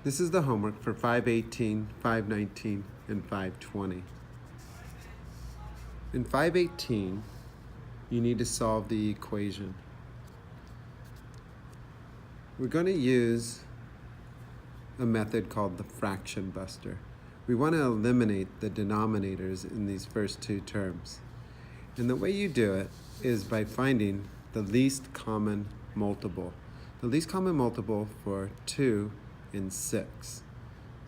This is the homework for 518, 519, and 520. In 518, you need to solve the equation. We're going to use a method called the fraction buster. We want to eliminate the denominators in these first two terms. And the way you do it is by finding the least common multiple. The least common multiple for 2 and 6.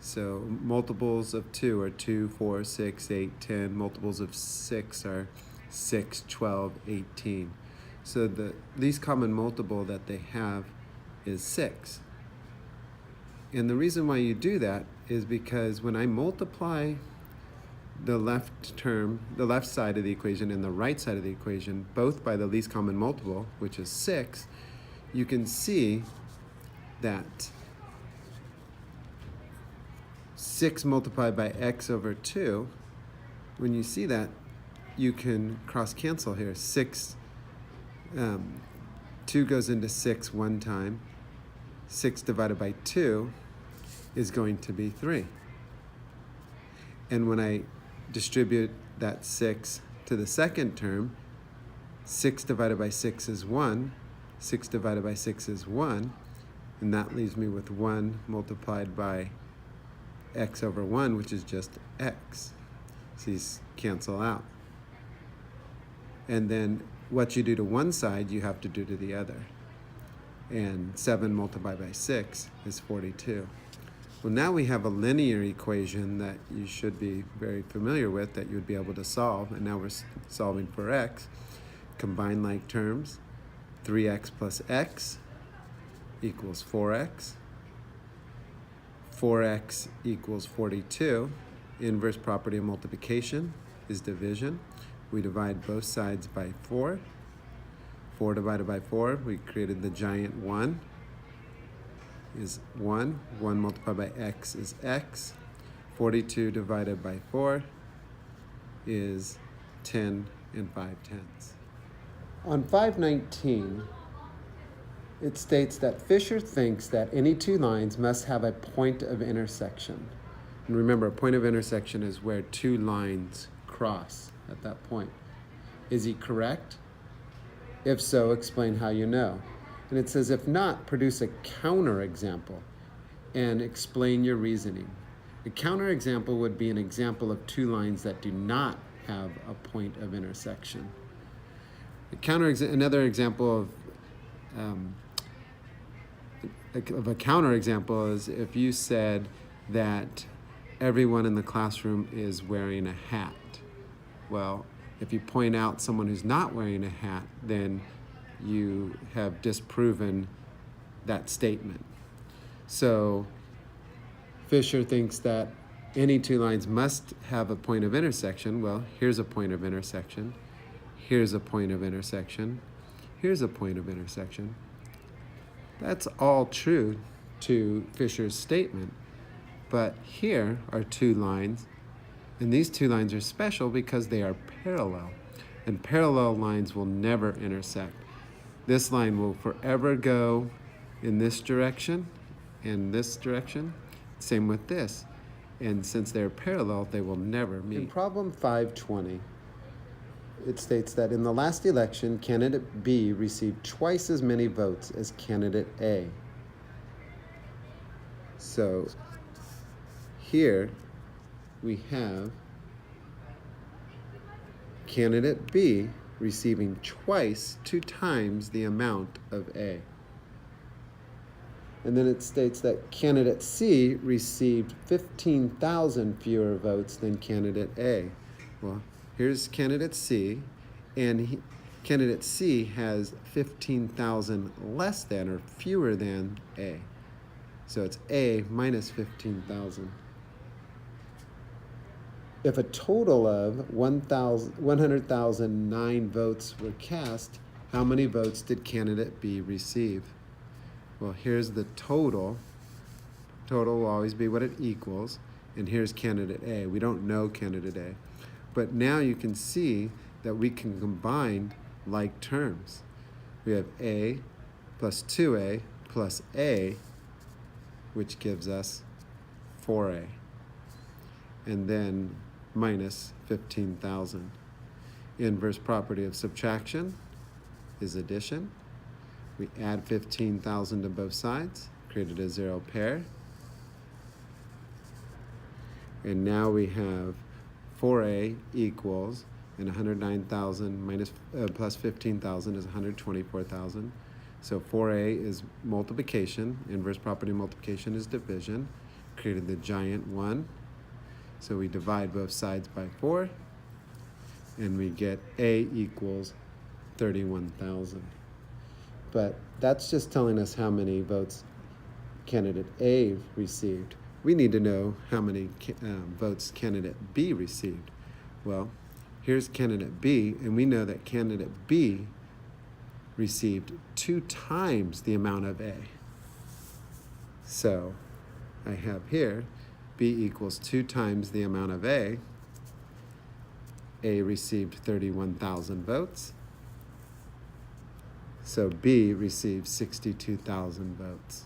So multiples of 2 are 2, 4, 6, 8, 10. Multiples of 6 are 6, 12, 18. So the least common multiple that they have is 6. And the reason why you do that is because when I multiply the left term, the left side of the equation and the right side of the equation, both by the least common multiple, which is 6, you can see that 6 multiplied by x over 2, when you see that, you can cross cancel here. 2 goes into 6 one time. 6 divided by 2 is going to be 3. And when I distribute that 6 to the second term, 6 divided by 6 is 1. 6 divided by 6 is 1. And that leaves me with 1 multiplied by x over 1, which is just x. So these cancel out. And then what you do to one side, you have to do to the other. And 7 multiplied by 6 is 42. Well, now we have a linear equation that you should be very familiar with, that you would be able to solve. And now we're solving for x. Combine like terms. 3x plus x equals 4x. 4x equals 42. Inverse property of multiplication is division. We divide both sides by 4. 4 divided by 4, we created the giant 1, is 1. 1 multiplied by x is x. 42 divided by 4 is 10 and 5/10. On 519, it states that Fisher thinks that any two lines must have a point of intersection. And remember, a point of intersection is where two lines cross at that point. Is he correct? If so, explain how you know. And it says, if not, produce a counterexample and explain your reasoning. A counterexample would be an example of two lines that do not have a point of intersection. Another example of a counterexample is if you said that everyone in the classroom is wearing a hat. Well, if you point out someone who's not wearing a hat, then you have disproven that statement. So Fisher thinks that any two lines must have a point of intersection. Well, here's a point of intersection. Here's a point of intersection. Here's a point of intersection. That's all true to Fisher's statement. But here are two lines. And these two lines are special because they are parallel. And parallel lines will never intersect. This line will forever go in this direction and this direction. Same with this. And since they're parallel, they will never meet. In problem 520, it states that in the last election, candidate B received twice as many votes as candidate A. So here we have candidate B receiving twice, 2 times the amount of A. And then it states that candidate C received 15,000 fewer votes than candidate A. Well, here's candidate C, and candidate C has 15,000 less than or fewer than A. So it's A minus 15,000. If a total of 100,009 votes were cast, how many votes did candidate B receive? Well, here's the total. Total will always be what it equals. And here's candidate A. We don't know candidate A. But now you can see that we can combine like terms. We have A plus 2A plus A, which gives us 4A. And then minus 15,000. Inverse property of subtraction is addition. We add 15,000 to both sides, created a zero pair. And now we have 4A equals, and 109,000 minus plus 15,000 is 124,000. So 4A is multiplication. Inverse property of multiplication is division. Created the giant 1. So we divide both sides by 4. And we get A equals 31,000. But that's just telling us how many votes candidate A received. We need to know how many votes candidate B received. Well, here's candidate B, and we know that candidate B received 2 times the amount of A. So I have here B equals 2 times the amount of A. A received 31,000 votes. So B received 62,000 votes.